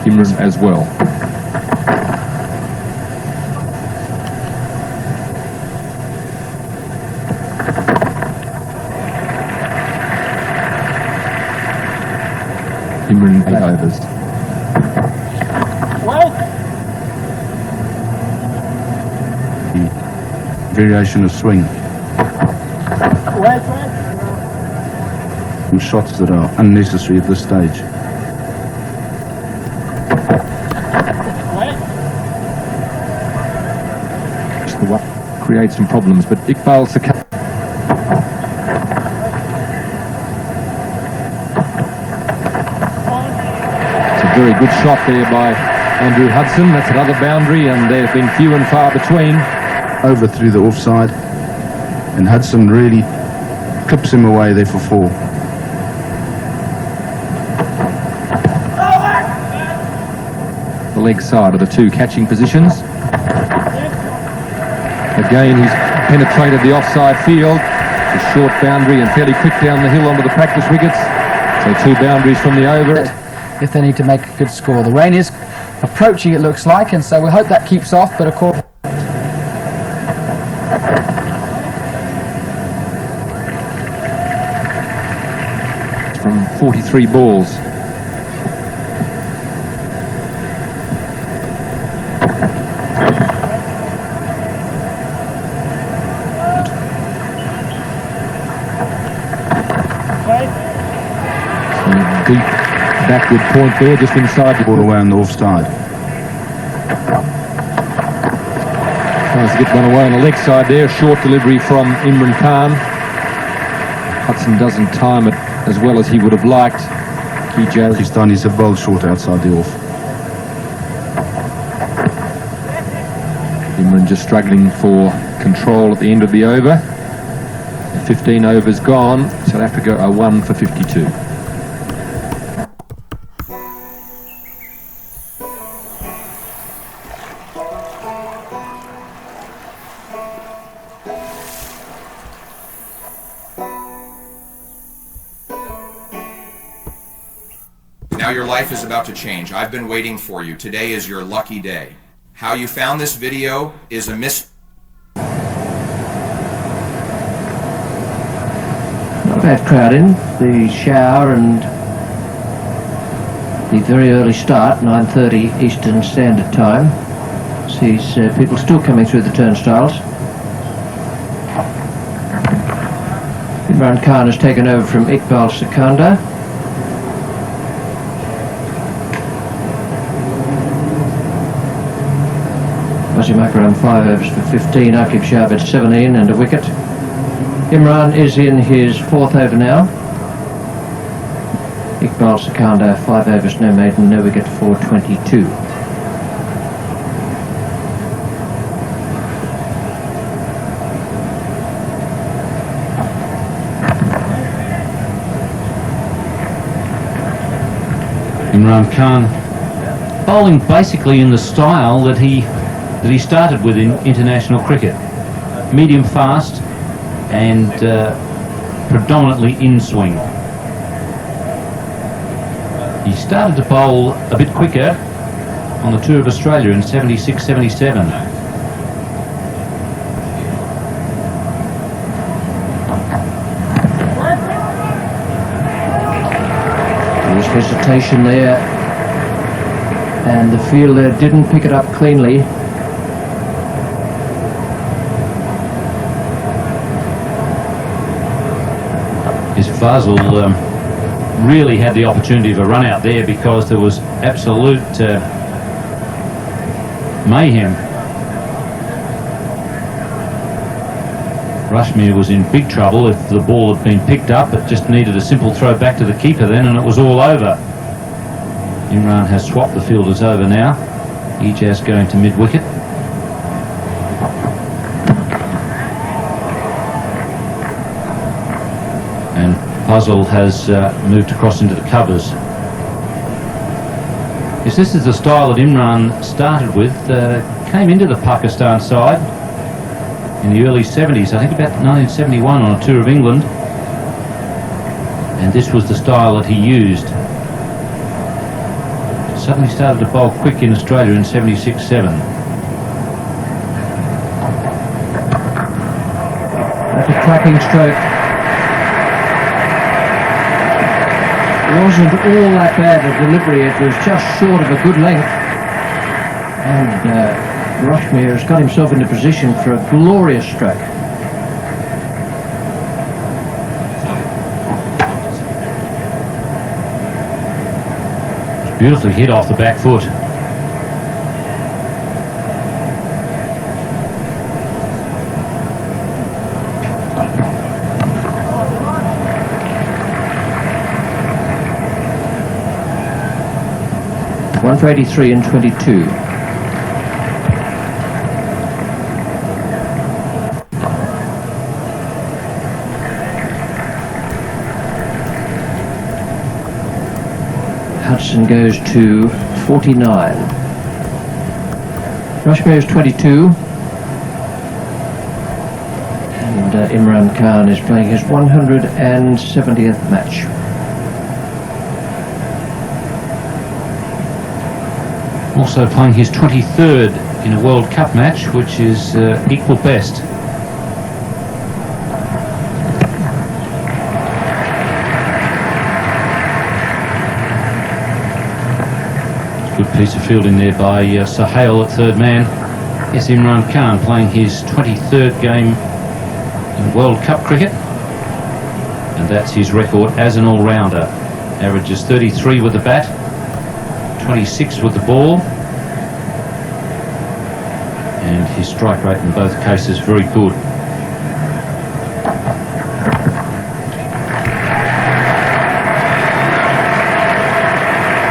Imran as well. Imran 8 overs. Variation of swing. Some shots that are unnecessary at this stage. Create some problems, but Iqbal Sakar. It's a very good shot there by Andrew Hudson. That's another boundary, and there have been few and far between. Over through the offside, and Hudson really clips him away there for 4. The leg side of the two catching positions. Again, he's penetrated the offside field. It's a short boundary and fairly quick down the hill onto the practice wickets. So 2 boundaries from the over. If they need to make a good score. The rain is approaching, it looks like, and so we hope that keeps off, but of course... From 43 balls. Deep backward point there, just inside the ball away on the offside. Tries to get one away on the leg side there. Short delivery from Imran Khan. Hudson doesn't time it as well as he would have liked. Pakistanis have bowled short outside the off. Imran just struggling for control at the end of the over. 15 overs gone. South Africa are 1 for 52. Now your life is about to change. I've been waiting for you. Today is your lucky day. How you found this video is a mystery. Not a bad crowd in. The shower and the very early start, 9:30 Eastern Standard Time, sees people still coming through the turnstiles. Imran Khan has taken over from Iqbal Sakanda. Akram 5 overs for 15, Akib Shabbat 17 and a wicket. Imran is in his 4th over now. Iqbal Sakanda 5 overs, no maiden, no wicket for 22. Imran Khan bowling basically in the style that he started with in international cricket. Medium fast and predominantly in swing. He started to bowl a bit quicker on the tour of Australia in 76-77. There was hesitation there, and the fielder didn't pick it up cleanly. Fazal really had the opportunity of a run out there because there was absolute mayhem. Rashmir was in big trouble if the ball had been picked up. It just needed a simple throw back to the keeper then and it was all over. Imran has swapped the fielders over now. Ijaz going to mid-wicket. Puzzle has moved across into the covers. Yes, this is the style that Imran started with, came into the Pakistan side in the early 70s, I think about 1971 on a tour of England, and this was the style that he used. Suddenly started to bowl quick in Australia in 76-7. That's a cracking stroke. It wasn't all that bad a delivery, it was just short of a good length. And Rushmere has got himself into position for a glorious stroke. Beautifully hit off the back foot. One for 83 and 22. Hudson goes to 49. Rushmere is 22. And Imran Khan is playing his 170th match. Also playing his 23rd in a World Cup match, which is equal best. Good piece of fielding there by Sohail at third man. Yes, Imran Khan playing his 23rd game in World Cup cricket, and that's his record as an all-rounder. Averages 33 with the bat, 26 with the ball, and his strike rate in both cases very good.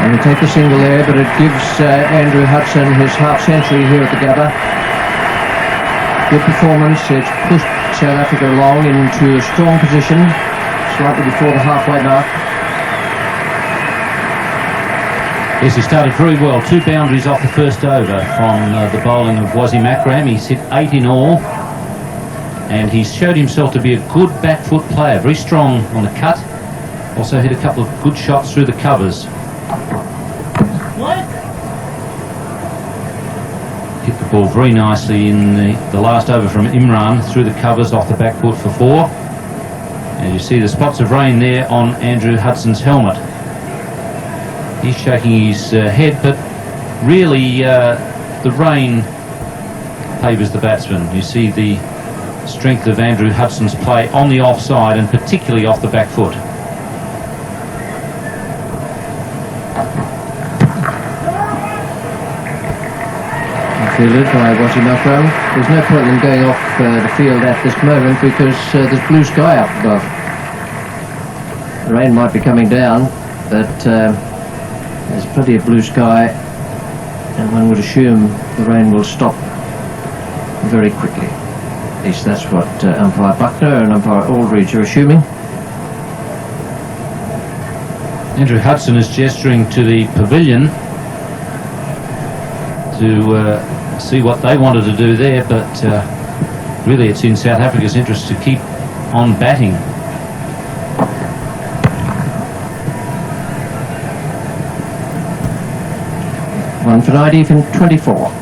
And we take the single there, but it gives Andrew Hudson his half century here at the Gabba. Good performance. It's pushed South Africa along into a strong position, slightly before the halfway mark. Yes, he started very well. 2 boundaries off the first over from the bowling of Wasim Akram. He's hit 8 in all, and he's showed himself to be a good back foot player, very strong on the cut. Also hit a couple of good shots through the covers. Hit the ball very nicely in the last over from Imran through the covers off the back foot for 4. And you see the spots of rain there on Andrew Hudson's helmet. He's shaking his head, but really the rain favours the batsman. You see the strength of Andrew Hudson's play on the offside, and particularly off the back foot. Fielded by Wasim Akram. There's no point in going off the field at this moment because there's blue sky up above. The rain might be coming down, but there's plenty of blue sky, and one would assume the rain will stop very quickly. At least that's what umpire Buckner and umpire Aldridge are assuming. Andrew Hudson is gesturing to the pavilion to see what they wanted to do there, but really it's in South Africa's interest to keep on batting. One for 90 from 24.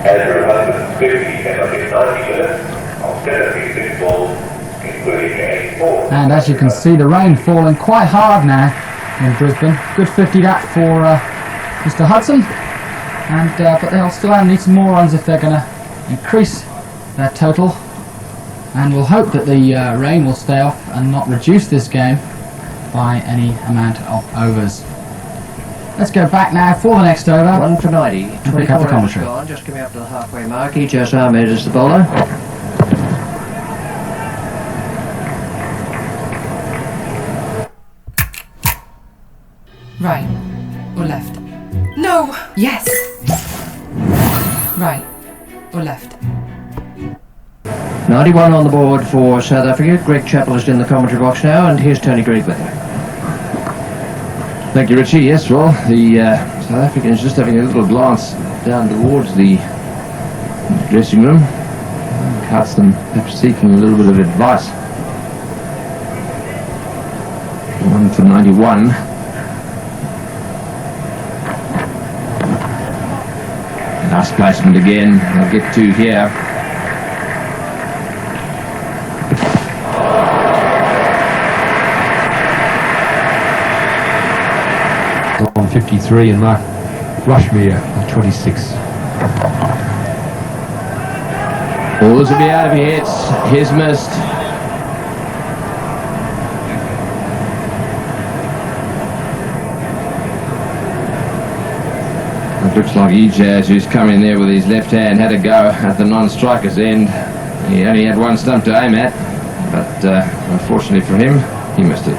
Andrew Hudson's 50 cannot hit 90 minutes on 76 balls, including 84. And as you can see, the rain falling quite hard now in Brisbane. Good 50 that for Mr. Hudson, and but they'll still need some more runs if they're going to increase their total. And we'll hope that the rain will stay off and not reduce this game by any amount of overs. Let's go back now for the next over. 1 for 90. 24 overs gone, just coming up to the halfway mark. Ijaz Ahmed is the bowler. Right or left? No! Yes! Right or left? 91 on the board for South Africa. Greg Chappell is in the commentary box now, and here's Tony Greig with him. Thank you, Richie. Yes, well, the South Africans just having a little glance down towards the dressing room. Perhaps them perhaps seeking a little bit of advice 1 for 91. Nice placement again. I'll get 2 here. On 53 and Mark Rushmere on 26. Balls will be out of here. He's missed. It looks like Ejaz, who's come in there with his left hand, had a go at the non-striker's end. He only had one stump to aim at, but unfortunately for him, he missed it.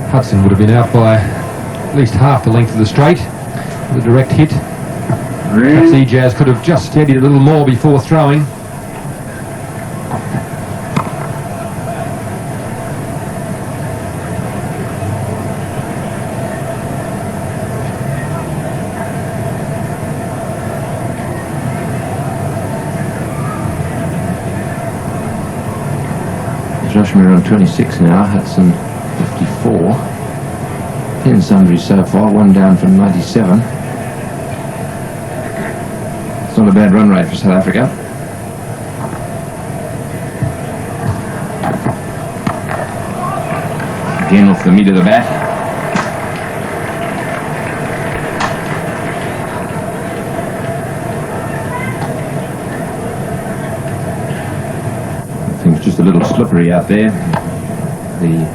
Hudson would have been out by at least half the length of the straight with a direct hit. Perhaps Ejaz could have just steadied a little more before throwing. Rushmere on 26 now, Hudson 54. 10 sundries so far, 1 down from 97. It's not a bad run rate for South Africa. Again off the meat of the bat. Things just a little slippery out there. The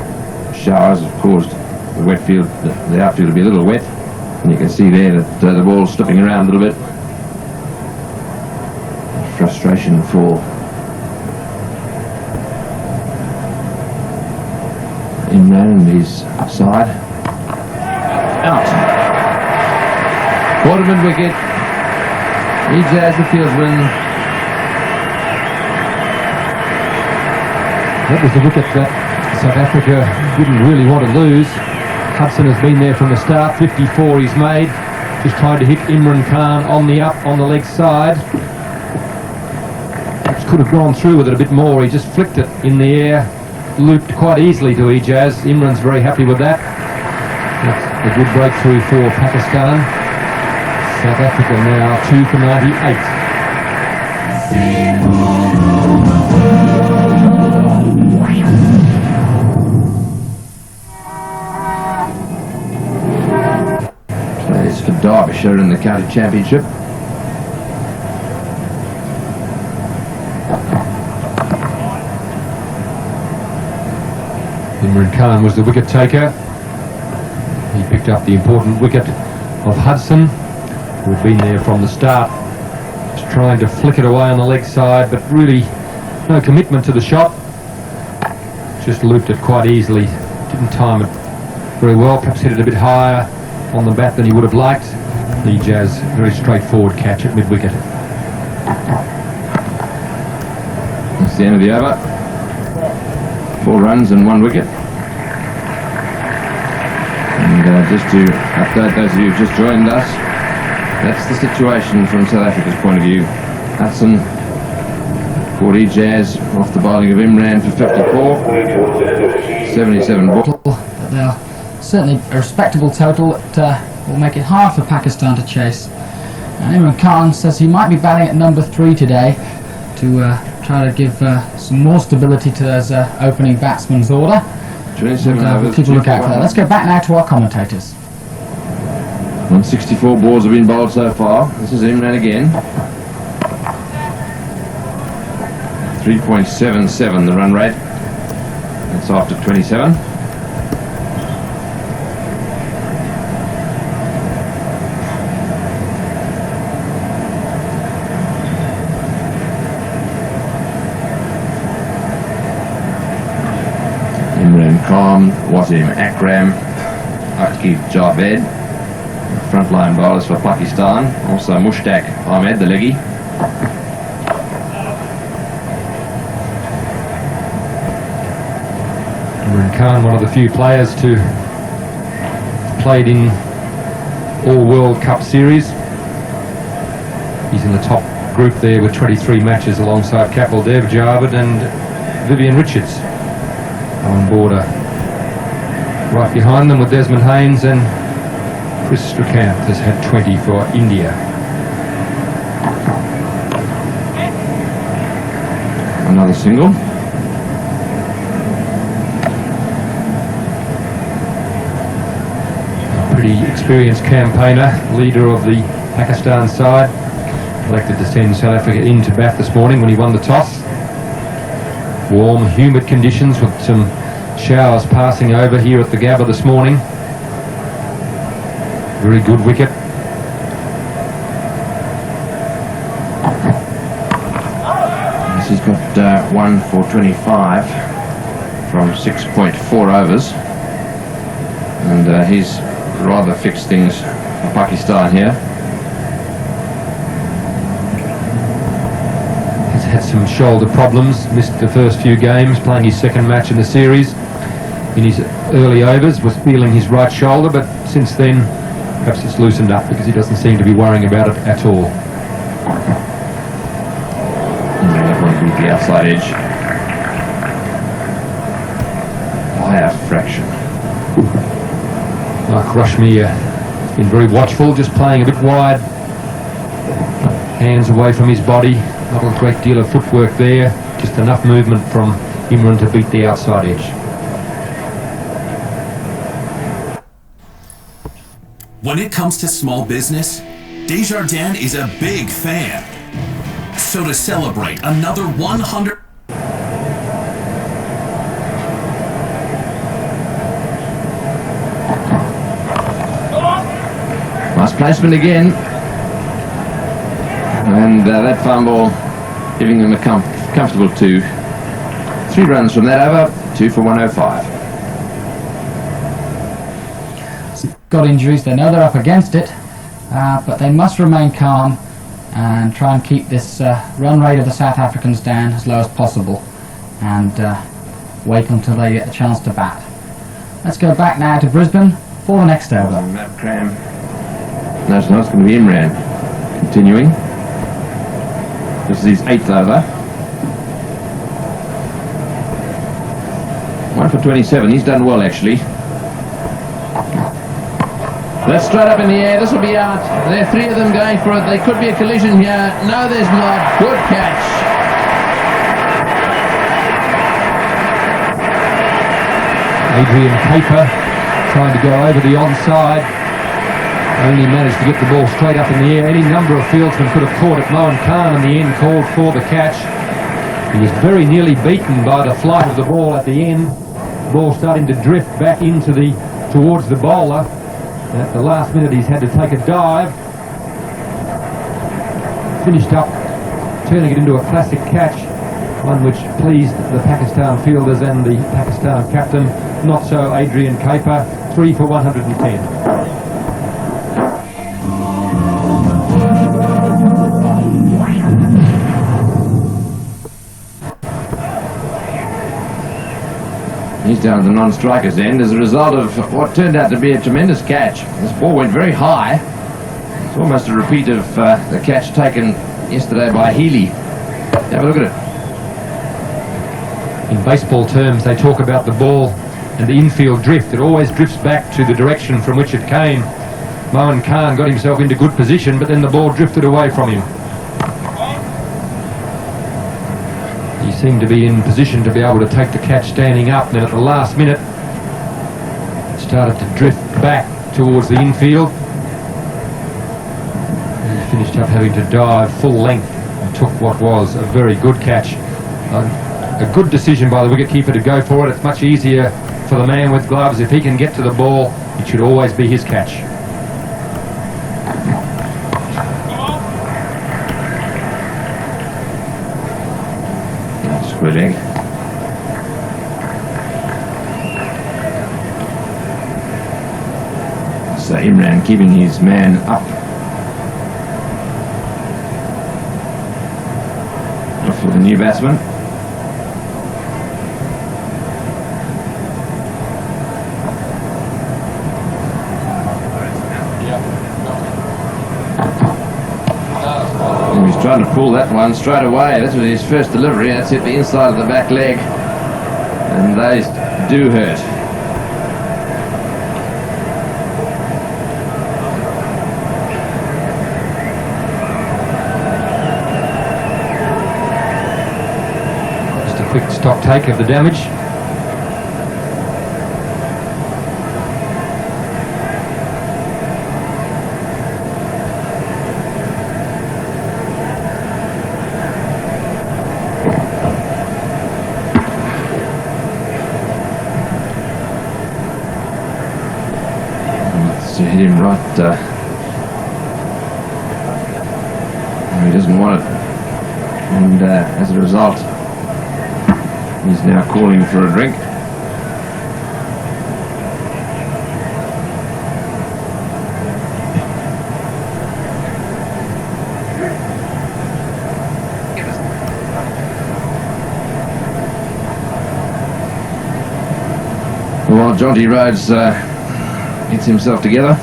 showers have caused the wet field, the outfield to be a little wet, and you can see there that the ball's slipping around a little bit. Frustration for Imran and his side. Out. Quarterman wicket. Ejaz the fieldsman. That was the wicket that South Africa didn't really want to lose. Hudson has been there from the start. 54 he's made. Just tried to hit Imran Khan on the up, on the leg side. Perhaps could have gone through with it a bit more. He just flicked it in the air, looped quite easily to Ejaz. Imran's very happy with that. That's a good breakthrough for Pakistan. South Africa now 2 for 98. Plays for Derbyshire in the county championship. Imran Khan was the wicket taker. He picked up the important wicket of Hudson, who had been there from the start, just trying to flick it away on the leg side, but really no commitment to the shot. Just looped it quite easily. Didn't time it very well. Perhaps hit it a bit higher on the bat than he would have liked. Ejaz, very straightforward catch at mid-wicket. That's the end of the over. 4 runs and 1 wicket. And just to update those of you who've just joined us, that's the situation from South Africa's point of view. Hudson caught Ejaz off the bowling of Imran for 54. 77 balls. But they are certainly a respectable total that will make it hard for Pakistan to chase. And Imran Khan says he might be batting at number 3 today to try to give some more stability to his opening batsman's order. 27 We'll overs. keep a look out for that. Let's go back now to our commentators. 164 balls have been bowled so far. This is Imran again. 3.77 the run rate. That's after 27. Imran Khan, Wasim Akram, Aqib Javed, frontline bowlers for Pakistan. Also Mushtaq Ahmed, the leggy. Imran Khan, one of the few players to played in all World Cup series. He's in the top group there with 23 matches alongside Kapil Dev, Javed and Vivian Richards on board a Right behind them with Desmond Haynes, and Chris Stracant has had 20 for India. Another single. A pretty experienced campaigner, leader of the Pakistan side. Elected to send South Africa in to bat this morning when he won the toss. Warm, humid conditions with some showers passing over here at the Gabba this morning. Very good wicket. He's got 1 for 25 from 6.4 overs, and he's rather fixed things for Pakistan here. He's had some shoulder problems, missed the first few games, playing his second match in the series. In his early overs was feeling his right shoulder, but since then perhaps it's loosened up because he doesn't seem to be worrying about it at all. The outside edge. Higher fraction. Mark Rushmere has been very watchful, just playing a bit wide. Hands away from his body. Not a great deal of footwork there. Just enough movement from Imran to beat the outside edge. When it comes to small business, Desjardins is a big fan. So to celebrate another 100... Nice placement again. And that fumble giving them a comfortable 2. 3 runs from that over, 2 for 105. Got injuries, they know they're up against it, but they must remain calm and try and keep this run rate of the South Africans down as low as possible, and wait until they get the chance to bat. Let's go back now to Brisbane for the next over. Map cram. No, it's not. It's going to be Imran. Continuing. This is his 8th over. 1 for 27. He's done well, actually. That's straight up in the air. This will be out. There are 3 of them going for it. There could be a collision here. No, there's not. Good catch. Adrian Caper trying to go over the onside. Only managed to get the ball straight up in the air. Any number of fieldsmen could have caught it. Imran Khan in the end called for the catch. He was very nearly beaten by the flight of the ball at the end. The ball starting to drift back towards the bowler. At the last minute he's had to take a dive. Finished up turning it into a classic catch, one which pleased the Pakistan fielders and the Pakistan captain. Not so Adrian Caper. 3 for 110. He's down at the non-striker's end as a result of what turned out to be a tremendous catch. This ball went very high. It's almost a repeat of the catch taken yesterday by Healy. Have a look at it. In baseball terms, they talk about the ball and the infield drift. It always drifts back to the direction from which it came. Imran Khan got himself into good position, but then the ball drifted away from him. He seemed to be in position to be able to take the catch standing up, and then at the last minute it started to drift back towards the infield. And he finished up having to dive full length and took what was a very good catch. A good decision by the wicketkeeper to go for it. It's much easier for the man with gloves. If he can get to the ball, it should always be his catch. Square leg. So Imran keeping his man up. For the new batsman. And he's trying to pull that one straight away. This was his first delivery. That's hit the inside of the back leg. And those do hurt. A quick stock take of the damage. To hit him right, he doesn't want it, and as a result he's now calling for a drink. While Jonty Rhodes gets himself together.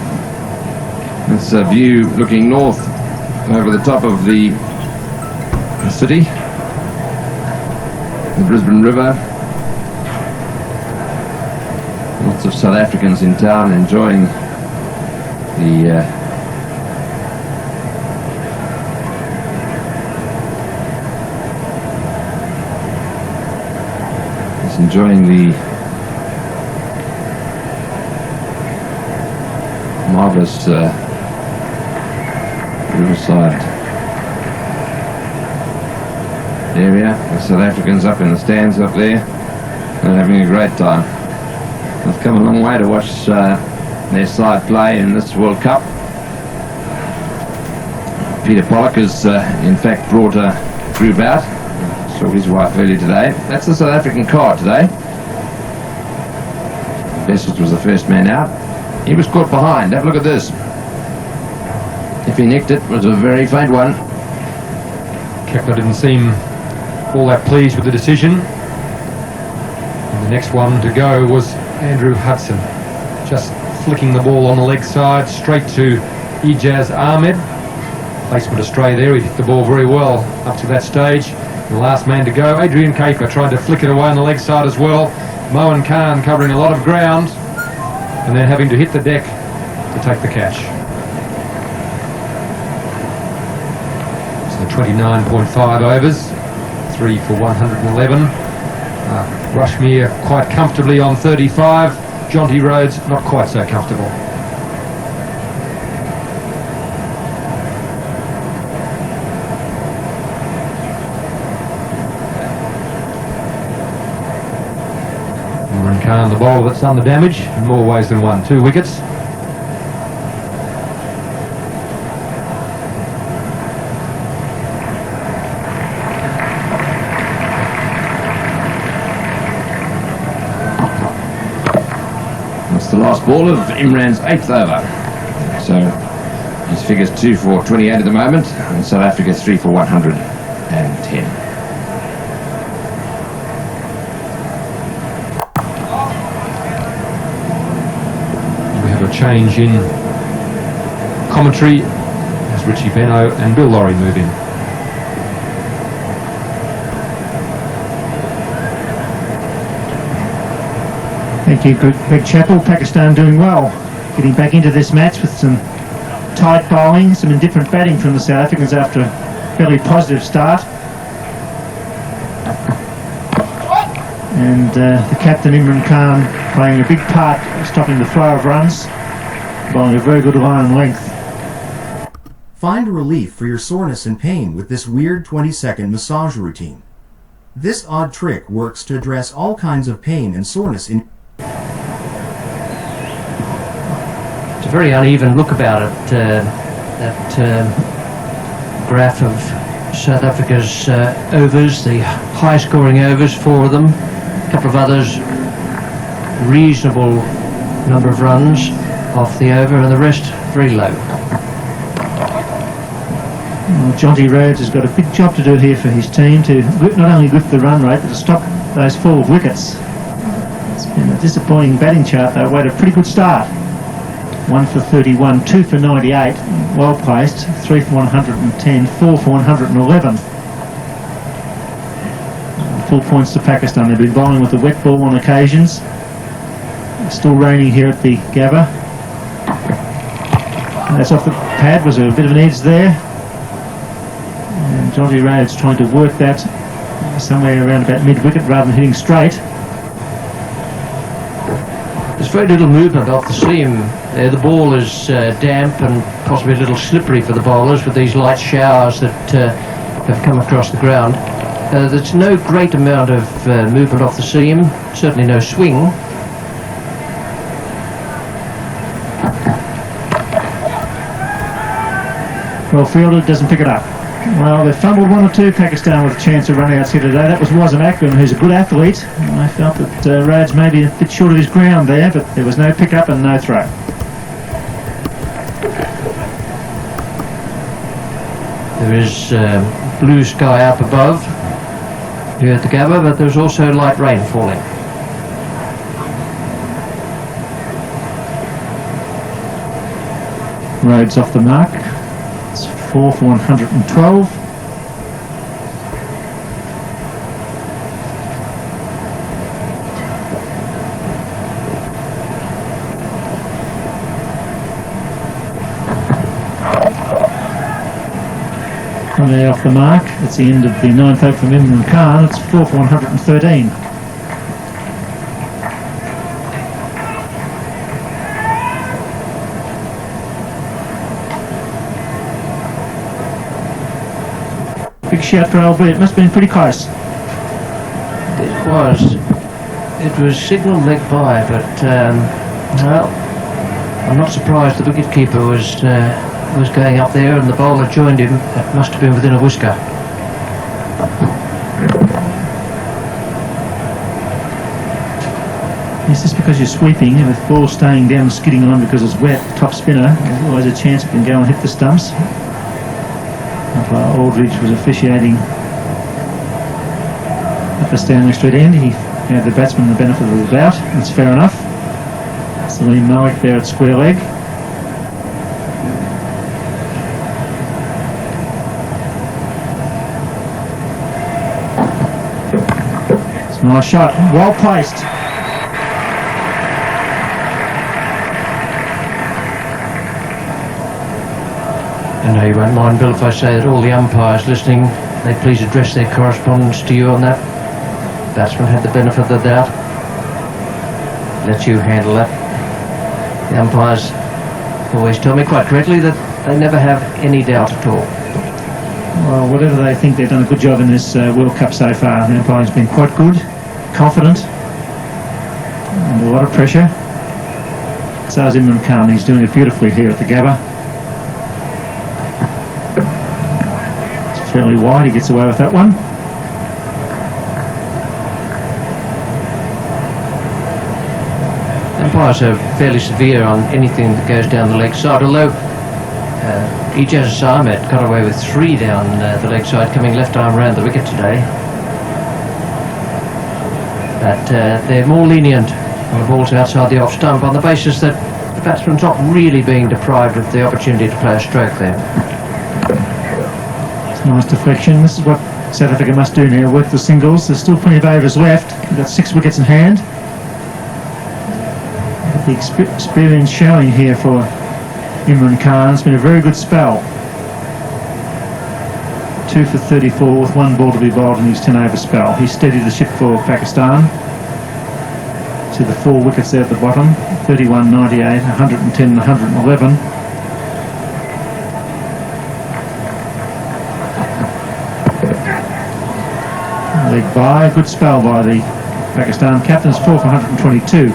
That's a view looking north over the top of the city, the Brisbane River. Lots of South Africans in town enjoying the marvellous riverside area. The South Africans up in the stands up there, they're having a great time. They've come a long way to watch their side play in this World Cup. Peter Pollock has in fact brought Drew Bout, saw his wife earlier today. That's the South African card today. Bessels was the first man out. He was caught behind. Have a look at this. If he nicked it, it was a very faint one. Kepler didn't seem all that pleased with the decision. And the next one to go was Andrew Hudson, just flicking the ball on the leg side straight to Ijaz Ahmed. Placement astray there. He hit the ball very well up to that stage. The last man to go, Adrian Kafer, tried to flick it away on the leg side as well. Imran Khan covering a lot of ground and then having to hit the deck to take the catch. So 29.5 overs, 3 for 111. Rushmere quite comfortably on 35. Jonty Rhodes not quite so comfortable. Imran Khan, the bowler that's done the damage in more ways than one. 2 wickets. That's the last ball of Imran's 8th over. So his figure's 2 for 28 at the moment, and South Africa 3 for 110. Change in commentary as Richie Benno and Bill Laurie move in. Thank you, Greg Chappell. Pakistan doing well, getting back into this match with some tight bowling, some indifferent batting from the South Africans after a fairly positive start. And the captain Imran Khan playing a big part stopping the flow of runs, bowling a very good line and length. Find relief for your soreness and pain with this weird 20-second massage routine. This odd trick works to address all kinds of pain and soreness in... It's a very uneven look about it, that graph of South Africa's overs, the high-scoring overs, 4 of them, a couple of others, reasonable number of runs off the over, and the rest very low. Well, Jonty Rhodes has got a big job to do here for his team to not only lift the run rate but to stop those 4 wickets. It's been a disappointing batting chart though. Away a pretty good start. 1 for 31, 2 for 98, well placed, 3 for 110, 4 for 111. Full points to Pakistan. They've been bowling with the wet ball on occasions. It's still raining here at the Gabba. That's off the pad, was a bit of an edge there. And Jonty Rhodes trying to work that somewhere around about mid-wicket rather than hitting straight. There's very little movement off the seam. The ball is damp and possibly a little slippery for the bowlers with these light showers that have come across the ground. There's no great amount of movement off the seam, certainly no swing. Well fielded, doesn't pick it up. Well, they fumbled one or two, Pakistan, with a chance of running out here today. That was Akram, who's a good athlete. And I felt that Raj may be a bit short of his ground there, but there was no pick-up and no throw. There is blue sky up above here at the Gabba, but there's also light rain falling. Rhodes off the mark. It's 4 for 112. Conway off the mark. It's the end of the 9th over from Imran Khan. It's 4 for 113. Big shout for Albert. It must have been pretty close. It was. It was signalled leg by, but well, I'm not surprised the wicketkeeper was going up there and the bowler joined him. That must have been within a whisker. Is this because you're sweeping and with ball staying down and skidding on because it's wet, top spinner, there's always a chance it can go and hit the stumps. Aldridge was officiating at the Stanley Street end. He gave the batsman the benefit of the doubt. That's fair enough. Salim Malik there at square leg. It's a nice shot, well placed. I know you won't mind, Bill, if I say that all the umpires listening, they please address their correspondence to you on that. Batsman had the benefit of the doubt. Let you handle that. The umpires always tell me quite correctly that they never have any doubt at all. Well, whatever they think, they've done a good job in this World Cup so far. The umpiring's been quite good, confident, under a lot of pressure. So is Imran Khan. He's doing it beautifully here at the Gabba. Fairly wide, he gets away with that one. Umpires are fairly severe on anything that goes down the leg side, although Ijaz Ahmed got away with 3 down the leg side, coming left arm round the wicket today. But they're more lenient on the balls outside the off stump on the basis that the batsman's not really being deprived of the opportunity to play a stroke there. Nice deflection. This is what South Africa must do now, work the singles. There's still plenty of overs left. We've got 6 wickets in hand. The experience showing here for Imran Khan. It's been a very good spell. 2 for 34 with 1 ball to be bowled in his 10 over spell. He steadied the ship for Pakistan to the 4 wickets there at the bottom. 31, 98, 110 and 111. Leg by, good spell by the Pakistan captains, 4 for 122. In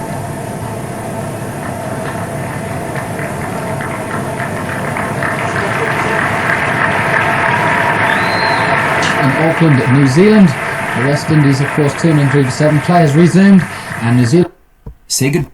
Auckland, New Zealand, the West Indies of course 2 and 3 for 7. Players resumed and New Zealand. Say good.